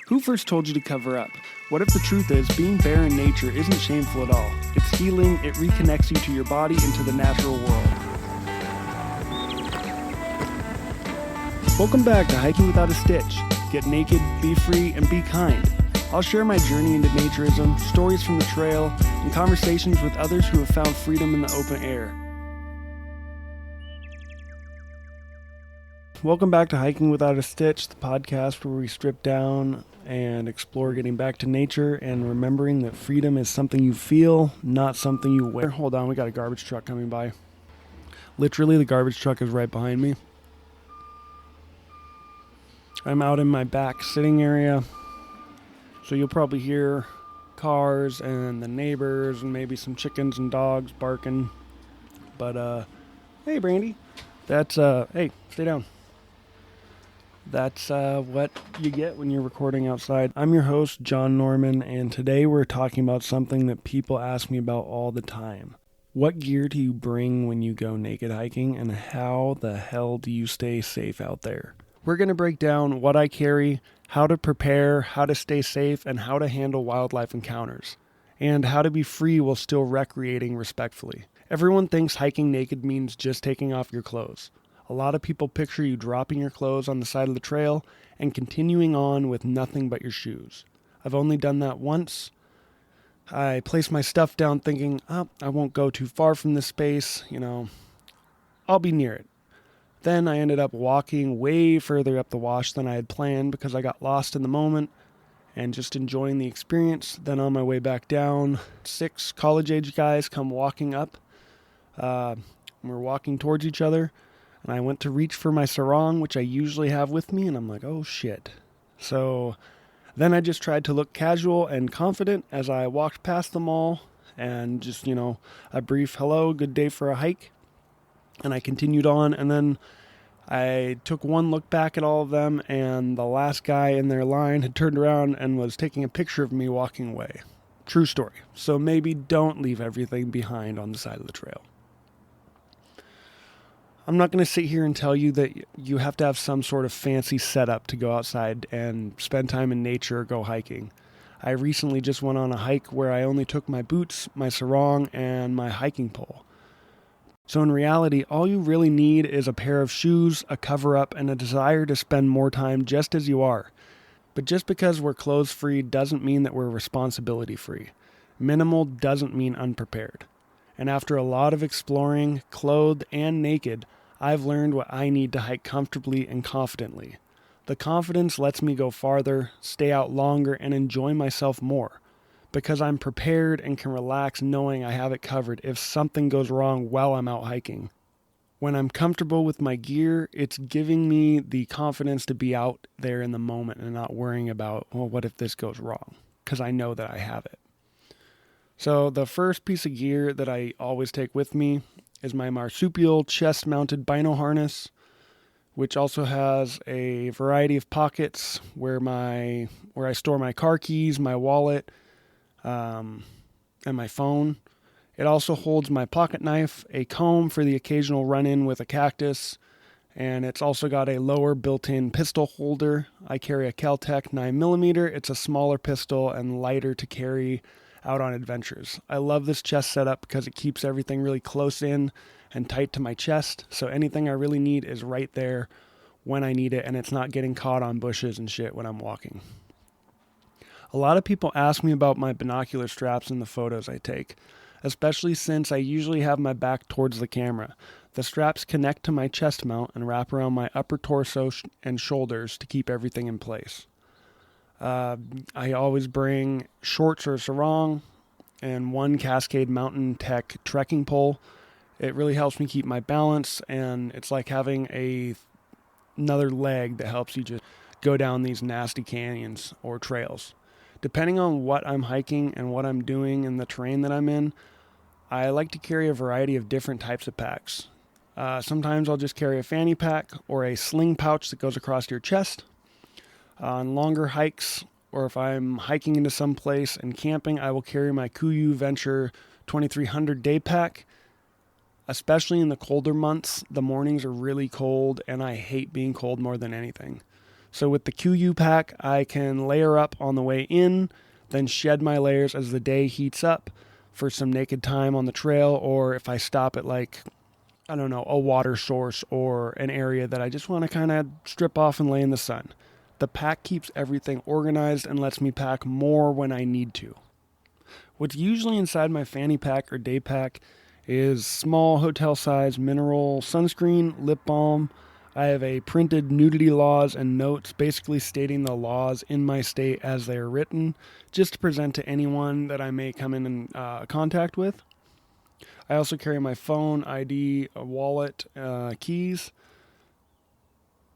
Who first told you to cover up? What if the truth is being bare in nature isn't shameful at all? It's healing, it reconnects you to your body and to the natural world. Welcome back to Hiking Without a Stitch. Get naked, be free, and be kind. I'll share my journey into naturism, stories from the trail, and conversations with others who have found freedom in the open air. Welcome back to Hiking Without a Stitch, the podcast where we strip down and explore getting back to nature and remembering that freedom is something you feel, not something you wear. Hold on, we got a garbage truck coming by. Literally, the garbage truck is right behind me. I'm out in my back sitting area, so you'll probably hear cars and the neighbors and maybe some chickens and dogs barking. But, hey, Brandy. That's, hey, stay down. That's what you get when you're recording outside. I'm your host, John Norman, and today we're talking about something that people ask me about all the time. What gear do you bring when you go naked hiking, and how the hell do you stay safe out there? We're going to break down what I carry, how to prepare, how to stay safe, and how to handle wildlife encounters, and how to be free while still recreating respectfully. Everyone thinks hiking naked means just taking off your clothes. A lot of people picture you dropping your clothes on the side of the trail and continuing on with nothing but your shoes. I've only done that once. I placed my stuff down thinking, I won't go too far from this space, I'll be near it. Then I ended up walking way further up the wash than I had planned because I got lost in the moment and just enjoying the experience. Then on my way back down, 6 college-age guys come walking up. We're walking towards each other. And I went to reach for my sarong, which I usually have with me, and I'm like, oh shit. So then I just tried to look casual and confident as I walked past them all, and just, a brief hello, good day for a hike. And I continued on, and then I took one look back at all of them, and the last guy in their line had turned around and was taking a picture of me walking away. True story. So maybe don't leave everything behind on the side of the trail. I'm not going to sit here and tell you that you have to have some sort of fancy setup to go outside and spend time in nature or go hiking. I recently just went on a hike where I only took my boots, my sarong, and my hiking pole. So in reality, all you really need is a pair of shoes, a cover-up, and a desire to spend more time just as you are. But just because we're clothes-free doesn't mean that we're responsibility-free. Minimal doesn't mean unprepared. And after a lot of exploring, clothed and naked, I've learned what I need to hike comfortably and confidently. The confidence lets me go farther, stay out longer, and enjoy myself more, because I'm prepared and can relax knowing I have it covered if something goes wrong while I'm out hiking. When I'm comfortable with my gear, it's giving me the confidence to be out there in the moment and not worrying about, what if this goes wrong? Because I know that I have it. So the first piece of gear that I always take with me is my marsupial chest-mounted bino harness, which also has a variety of pockets where I store my car keys, my wallet, and my phone. It also holds my pocket knife, a comb for the occasional run-in with a cactus, and it's also got a lower built-in pistol holder. I carry a Kel-Tec 9mm. It's a smaller pistol and lighter to carry out on adventures. I love this chest setup because it keeps everything really close in and tight to my chest, so anything I really need is right there when I need it, and it's not getting caught on bushes and shit when I'm walking. A lot of people ask me about my binocular straps in the photos I take, especially since I usually have my back towards the camera. The straps connect to my chest mount and wrap around my upper torso and shoulders to keep everything in place. I always bring shorts or sarong and one Cascade Mountain Tech trekking pole. It really helps me keep my balance, and it's like having another leg that helps you just go down these nasty canyons or trails. Depending on what I'm hiking and what I'm doing and the terrain that I'm in, I like to carry a variety of different types of packs. Sometimes I'll just carry a fanny pack or a sling pouch that goes across your chest. On longer hikes, or if I'm hiking into some place and camping, I will carry my Kuiu Venture 2300 day pack. Especially in the colder months, the mornings are really cold, and I hate being cold more than anything. So with the QU pack, I can layer up on the way in, then shed my layers as the day heats up for some naked time on the trail, or if I stop at a water source or an area that I just want to kind of strip off and lay in the sun. The pack keeps everything organized and lets me pack more when I need to. What's usually inside my fanny pack or day pack is small hotel size mineral sunscreen, lip balm. I have a printed nudity laws and notes basically stating the laws in my state as they are written, just to present to anyone that I may come in contact with. I also carry my phone, ID, a wallet, keys,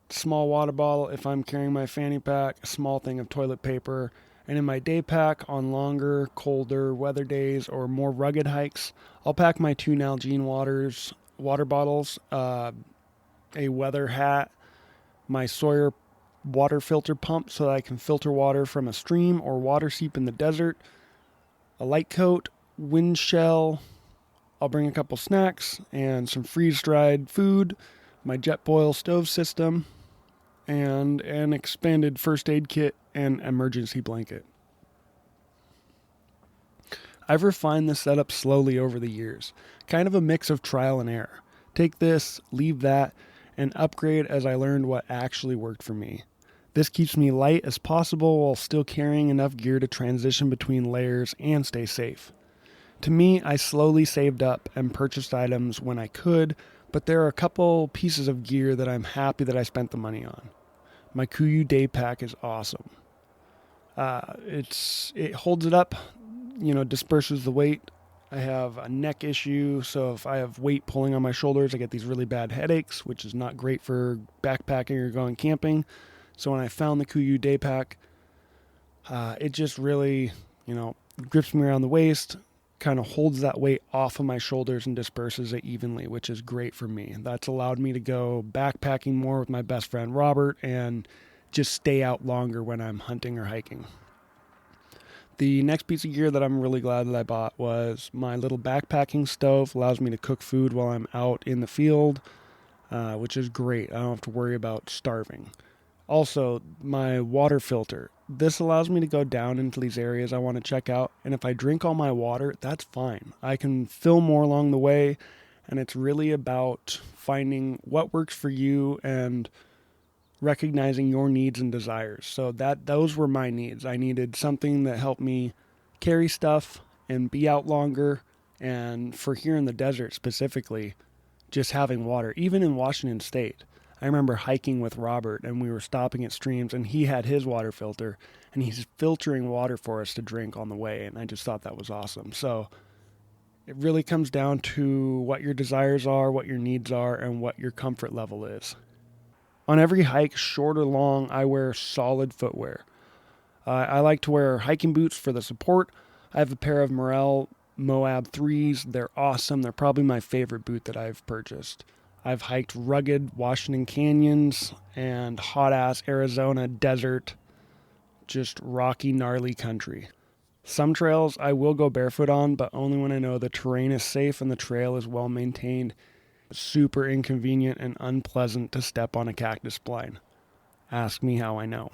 small water bottle if I'm carrying my fanny pack, a small thing of toilet paper, and in my day pack on longer, colder weather days or more rugged hikes, I'll pack my 2 Nalgene water bottles, a weather hat, my Sawyer water filter pump so that I can filter water from a stream or water seep in the desert, a light coat, wind shell. I'll bring a couple snacks and some freeze-dried food, my Jetboil stove system, and an expanded first aid kit and emergency blanket. I've refined this setup slowly over the years, kind of a mix of trial and error. Take this, leave that, and upgrade as I learned what actually worked for me. This keeps me light as possible while still carrying enough gear to transition between layers and stay safe. To me, I slowly saved up and purchased items when I could, but there are a couple pieces of gear that I'm happy that I spent the money on. My Kuyu day pack is awesome. It holds it up, disperses the weight. I have a neck issue, so if I have weight pulling on my shoulders, I get these really bad headaches, which is not great for backpacking or going camping. So when I found the Kuyu day pack, it just really, grips me around the waist, kind of holds that weight off of my shoulders and disperses it evenly, which is great for me. That's allowed me to go backpacking more with my best friend Robert and just stay out longer when I'm hunting or hiking. The next piece of gear that I'm really glad that I bought was my little backpacking stove. Allows me to cook food while I'm out in the field, which is great. I don't have to worry about starving. Also, my water filter. This allows me to go down into these areas I want to check out, and if I drink all my water, that's fine. I can fill more along the way, and it's really about finding what works for you and recognizing your needs and desires. So those were my needs. I needed something that helped me carry stuff and be out longer, and for here in the desert specifically, just having water, even in Washington State. I remember hiking with Robert and we were stopping at streams and he had his water filter and he's filtering water for us to drink on the way, and I just thought that was awesome. So it really comes down to what your desires are, what your needs are, and what your comfort level is. On every hike, short or long, I wear solid footwear. I like to wear hiking boots for the support. I have a pair of Morel Moab 3s. They're awesome. They're probably my favorite boot that I've purchased. I've hiked rugged Washington canyons and hot-ass Arizona desert, just rocky, gnarly country. Some trails I will go barefoot on, but only when I know the terrain is safe and the trail is well maintained. Super inconvenient and unpleasant to step on a cactus spline. Ask me how I know.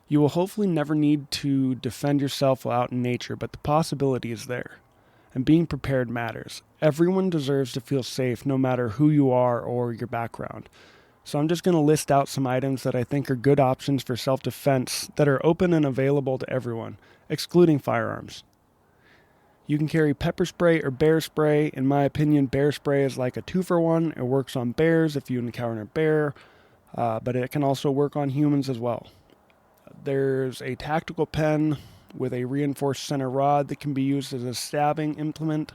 You will hopefully never need to defend yourself while out in nature, but the possibility is there. And being prepared matters. Everyone deserves to feel safe no matter who you are or your background. So I'm just going to list out some items that I think are good options for self-defense that are open and available to everyone, excluding firearms. You can carry pepper spray or bear spray. In my opinion, bear spray is like a 2-for-1. It works on bears if you encounter a bear, but it can also work on humans as well. There's a tactical pen with a reinforced center rod that can be used as a stabbing implement.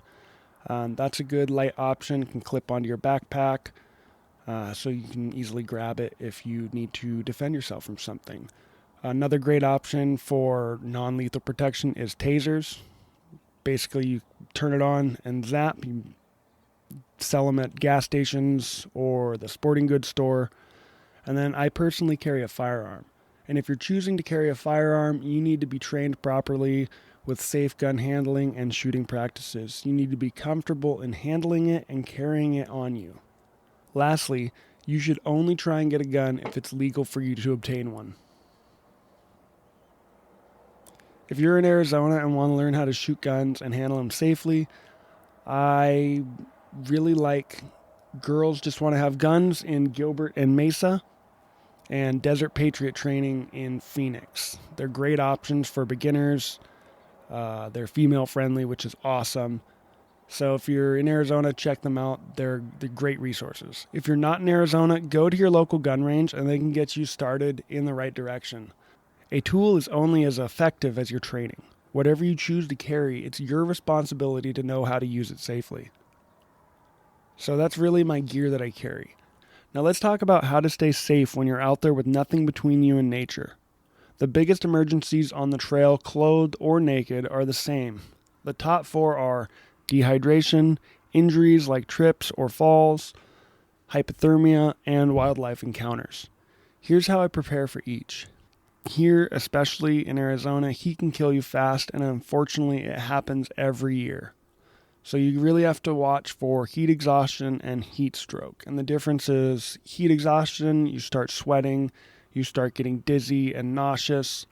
That's a good light option. It can clip onto your backpack, so you can easily grab it if you need to defend yourself from something. Another great option for non-lethal protection is tasers. Basically, you turn it on and zap. You sell them at gas stations or the sporting goods store. And then I personally carry a firearm. And if you're choosing to carry a firearm, you need to be trained properly with safe gun handling and shooting practices. You need to be comfortable in handling it and carrying it on you. Lastly, You should only try and get a gun if it's legal for you to obtain one. If you're in Arizona and want to learn how to shoot guns and handle them safely, I really like Girls Just Want to Have Guns in Gilbert and Mesa, and Desert Patriot Training in Phoenix. They're great options for beginners. They're female friendly, which is awesome. So if you're in Arizona, check them out. They're great resources. If you're not in Arizona, go to your local gun range and they can get you started in the right direction. A tool is only as effective as your training. Whatever you choose to carry, it's your responsibility to know how to use it safely. So that's really my gear that I carry. Now let's talk about how to stay safe when you're out there with nothing between you and nature. The biggest emergencies on the trail, clothed or naked, are the same. The top 4 are dehydration, injuries like trips or falls, hypothermia, and wildlife encounters. Here's how I prepare for each. Here, especially in Arizona, heat can kill you fast, and unfortunately it happens every year. So you really have to watch for heat exhaustion and heat stroke. And the difference is heat exhaustion, you start sweating, you start getting dizzy and nauseous.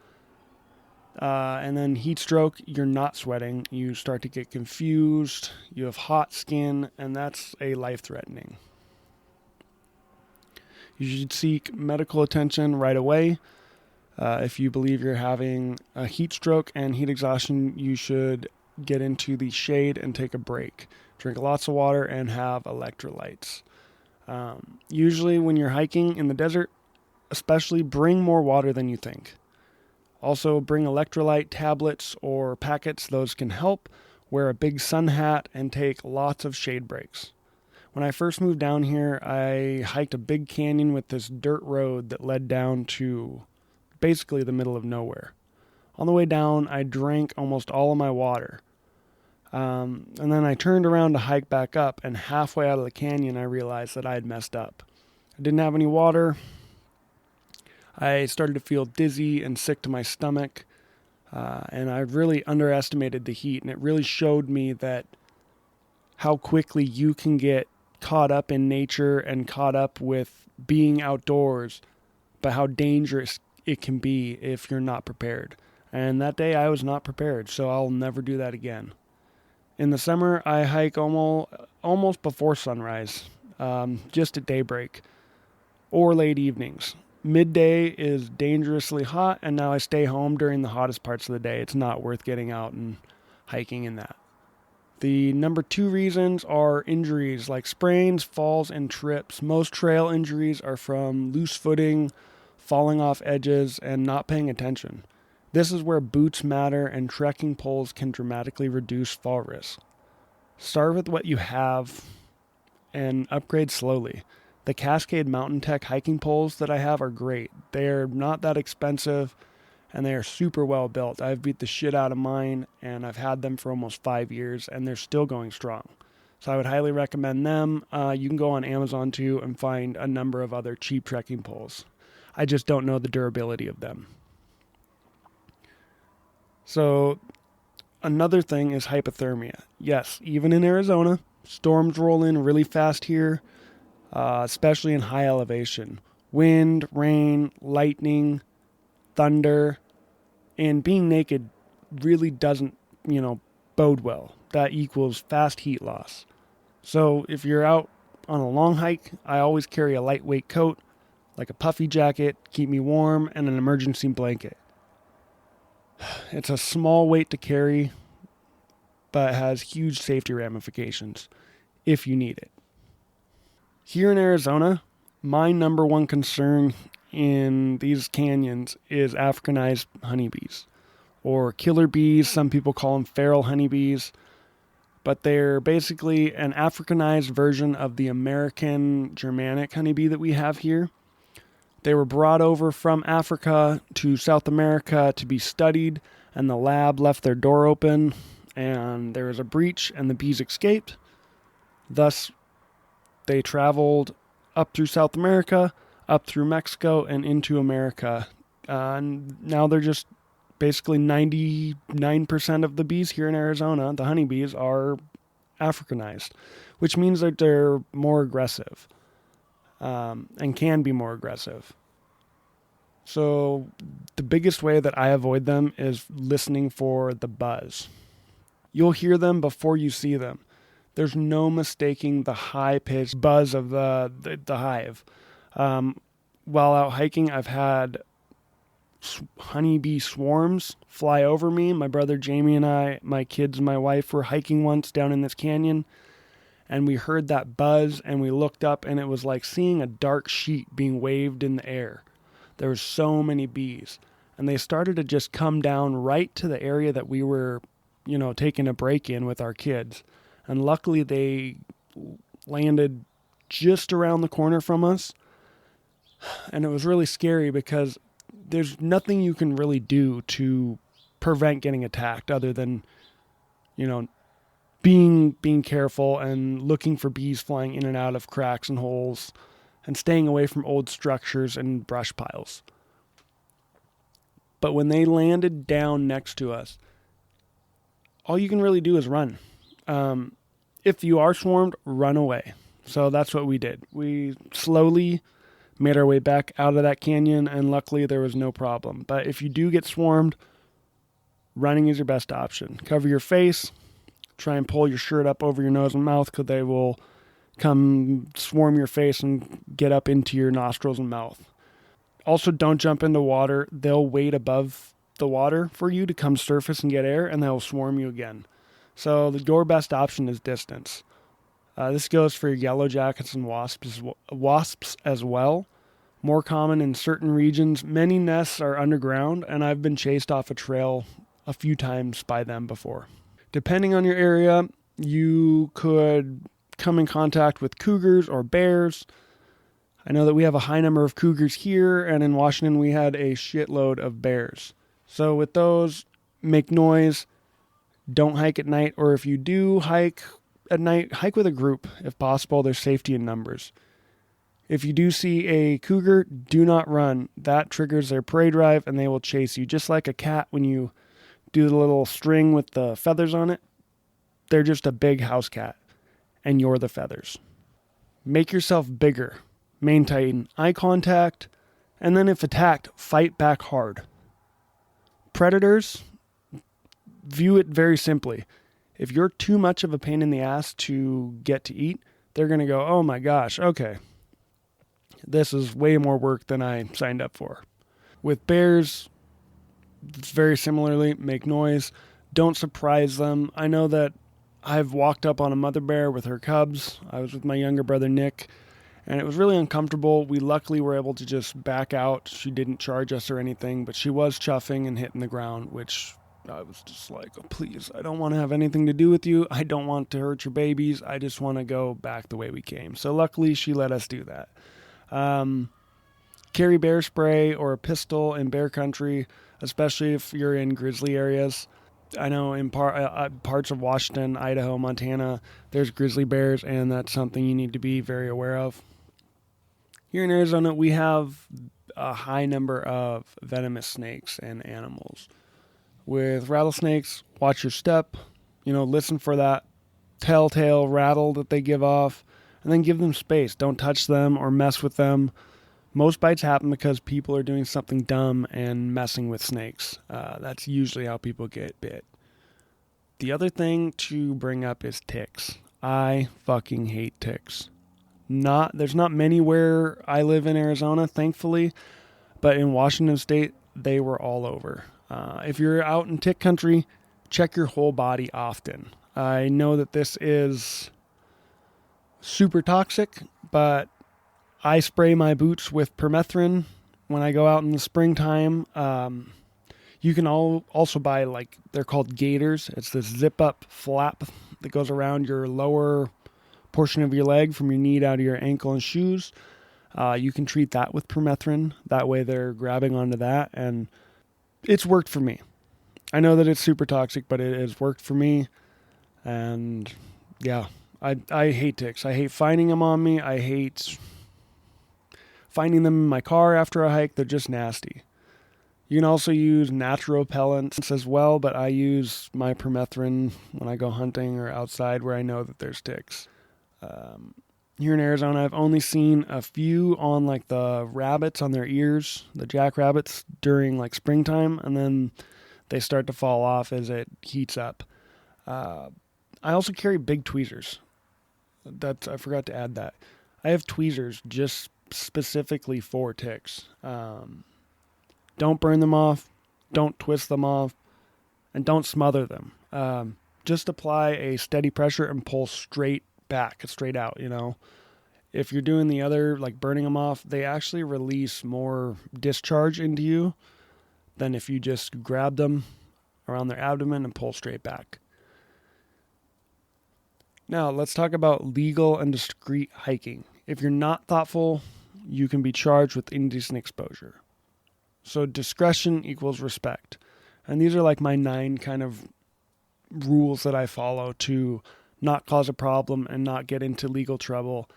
And then heat stroke, you're not sweating, you start to get confused, you have hot skin, and that's life-threatening. You should seek medical attention right away. If you believe you're having a heat stroke and heat exhaustion, you should get into the shade and take a break. Drink lots of water and have electrolytes. Usually when you're hiking in the desert, especially, bring more water than you think. Also bring electrolyte tablets or packets. Those can help. Wear a big sun hat and take lots of shade breaks. When I first moved down here, I hiked a big canyon with this dirt road that led down to basically the middle of nowhere. On the way down, I drank almost all of my water. And then I turned around to hike back up, and halfway out of the canyon, I realized that I had messed up. I didn't have any water. I started to feel dizzy and sick to my stomach, and I really underestimated the heat, and it really showed me that how quickly you can get caught up in nature and caught up with being outdoors, but how dangerous it can be if you're not prepared. And that day I was not prepared, so I'll never do that again. In the summer, I hike almost before sunrise, just at daybreak, or late evenings. Midday is dangerously hot, and now I stay home during the hottest parts of the day. It's not worth getting out and hiking in that. The number 2 reasons are injuries like sprains, falls, and trips. Most trail injuries are from loose footing, falling off edges, and not paying attention. This is where boots matter and trekking poles can dramatically reduce fall risk. Start with what you have and upgrade slowly. The Cascade Mountain Tech hiking poles that I have are great. They're not that expensive and they are super well built. I've beat the shit out of mine and I've had them for almost 5 years and they're still going strong. So I would highly recommend them. You can go on Amazon too and find a number of other cheap trekking poles. I just don't know the durability of them. So another thing is hypothermia. Yes, even in Arizona, storms roll in really fast here, especially in high elevation. Wind, rain, lightning, thunder, and being naked really doesn't, bode well. That equals fast heat loss. So if you're out on a long hike, I always carry a lightweight coat, like a puffy jacket, keep me warm, and an emergency blanket. It's a small weight to carry, but has huge safety ramifications if you need it. Here in Arizona, my number 1 concern in these canyons is Africanized honeybees, or killer bees. Some people call them feral honeybees, but they're basically an Africanized version of the American Germanic honeybee that we have here. They were brought over from Africa to South America to be studied, and the lab left their door open, and there was a breach, and the bees escaped. Thus, they traveled up through South America, up through Mexico, and into America. And now they're just basically 99% of the bees here in Arizona, the honeybees, are Africanized, which means that they're more aggressive. and can be more aggressive. So the biggest way that I avoid them is listening for the buzz. You'll hear them before you see them. There's no mistaking the high-pitched buzz of the hive. While out hiking, I've had honeybee swarms fly over me. My brother Jamie and I, my kids and my wife were hiking once down in this canyon, and we heard that buzz, and we looked up, and it was like seeing a dark sheet being waved in the air. There were so many bees, and they started to just come down right to the area that we were, taking a break in with our kids. And luckily they landed just around the corner from us. And it was really scary because there's nothing you can really do to prevent getting attacked other than, being careful and looking for bees flying in and out of cracks and holes and staying away from old structures and brush piles. But when they landed down next to us, all you can really do is run. If you are swarmed, run away. So that's what we did. We slowly made our way back out of that canyon, and luckily there was no problem. But if you do get swarmed, running is your best option. Cover your face. Try and pull your shirt up over your nose and mouth because they will come swarm your face and get up into your nostrils and mouth. Also, don't jump into water. They'll wait above the water for you to come surface and get air, and they'll swarm you again. So your best option is distance. This goes for yellow jackets and wasps as well. More common in certain regions. Many nests are underground, and I've been chased off a trail a few times by them before. Depending on your area, you could come in contact with cougars or bears. I know that we have a high number of cougars here, and in Washington we had a shitload of bears. So with those, make noise, don't hike at night, or if you do hike at night, hike with a group if possible. There's safety in numbers. If you do see a cougar, do not run. That triggers their prey drive and they will chase you. Just like a cat when you do the little string with the feathers on it. They're just a big house cat and you're the feathers. Make yourself bigger. Maintain eye contact, and then if attacked, fight back hard. Predators, view it very simply. If you're too much of a pain in the ass to get to eat, they're going to go, oh my gosh, okay, this is way more work than I signed up for. With bears, it's very similarly, make noise. Don't surprise them. I know that I've walked up on a mother bear with her cubs. I was with my younger brother, Nick, and it was really uncomfortable. We luckily were able to just back out. She didn't charge us or anything, but she was chuffing and hitting the ground, which I was just like, oh, please, I don't want to have anything to do with you. I don't want to hurt your babies. I just want to go back the way we came. So luckily she let us do that. Carry bear spray or a pistol in bear country, especially if you're in grizzly areas. I know in parts of Washington, Idaho, Montana, there's grizzly bears, and that's something you need to be very aware of. Here in Arizona, we have a high number of venomous snakes and animals. With rattlesnakes, watch your step, listen for that telltale rattle that they give off, and then give them space. Don't touch them or mess with them. Most bites happen because people are doing something dumb and messing with snakes. That's usually how people get bit. The other thing to bring up is ticks. I fucking hate ticks. There's not many where I live in Arizona, thankfully, but in Washington State, they were all over. If you're out in tick country, check your whole body often. I know that this is super toxic, but I spray my boots with permethrin when I go out in the springtime. You can also buy, they're called gaiters. It's this zip-up flap that goes around your lower portion of your leg from your knee down to your ankle and shoes. You can treat that with permethrin. That way they're grabbing onto that, and it's worked for me. I know that it's super toxic, but it has worked for me. And yeah, I hate ticks. I hate finding them on me. I hate finding them in my car after a hike. They're just nasty. You can also use natural repellents as well, but I use my permethrin when I go hunting or outside where I know that there's ticks. here in Arizona. I've only seen a few on like the rabbits on their ears, the jackrabbits during like springtime, and then they start to fall off as it heats up. Uh, I also carry big tweezers. I forgot to add that. I have tweezers just specifically for ticks. Don't burn them off, don't twist them off, and don't smother them. Just apply a steady pressure and pull straight back, straight out, you know. If you're doing the other, like burning them off, they actually release more discharge into you than if you just grab them around their abdomen and pull straight back. Now, let's talk about legal and discreet hiking. If you're not thoughtful, you can be charged with indecent exposure. So discretion equals respect. And these are like my 9 kind of rules that I follow to not cause a problem and not get into legal trouble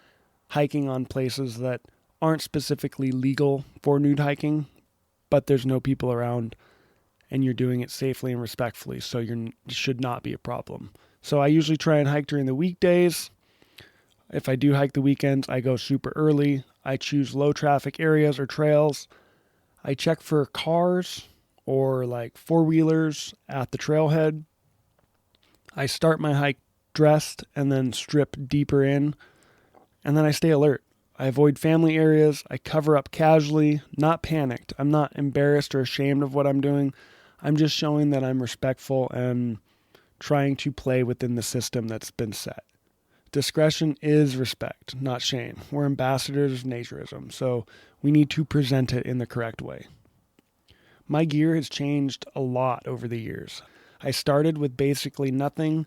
hiking on places that aren't specifically legal for nude hiking, but there's no people around and you're doing it safely and respectfully, so you should not be a problem. So I usually try and hike during the weekdays. If I do hike the weekends, I go super early. I choose low traffic areas or trails. I check for cars or like four-wheelers at the trailhead. I start my hike dressed and then strip deeper in, and then I stay alert. I avoid family areas. I cover up casually, not panicked. I'm not embarrassed or ashamed of what I'm doing. I'm just showing that I'm respectful and trying to play within the system that's been set. Discretion is respect, not shame. We're ambassadors of naturism, so we need to present it in the correct way. My gear has changed a lot over the years. I started with basically nothing,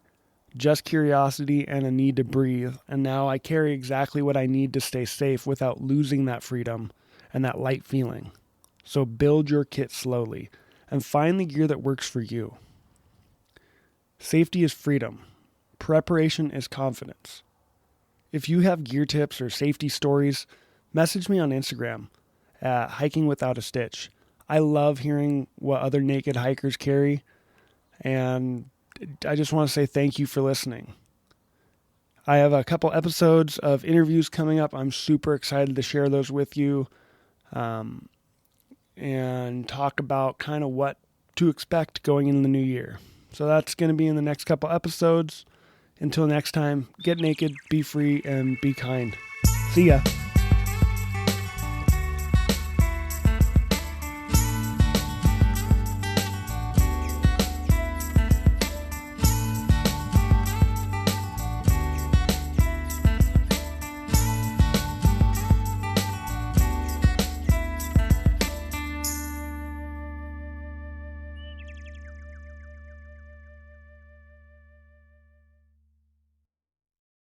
just curiosity and a need to breathe, and now I carry exactly what I need to stay safe without losing that freedom and that light feeling. So build your kit slowly and find the gear that works for you. Safety is freedom. Preparation is confidence. If you have gear tips or safety stories, message me on Instagram at Hiking Without a Stitch. I love hearing what other naked hikers carry, and I just want to say thank you for listening. I have a couple episodes of interviews coming up. I'm super excited to share those with you and talk about kind of what to expect going into the new year. So that's going to be in the next couple episodes. Until next time, get naked, be free, and be kind. See ya.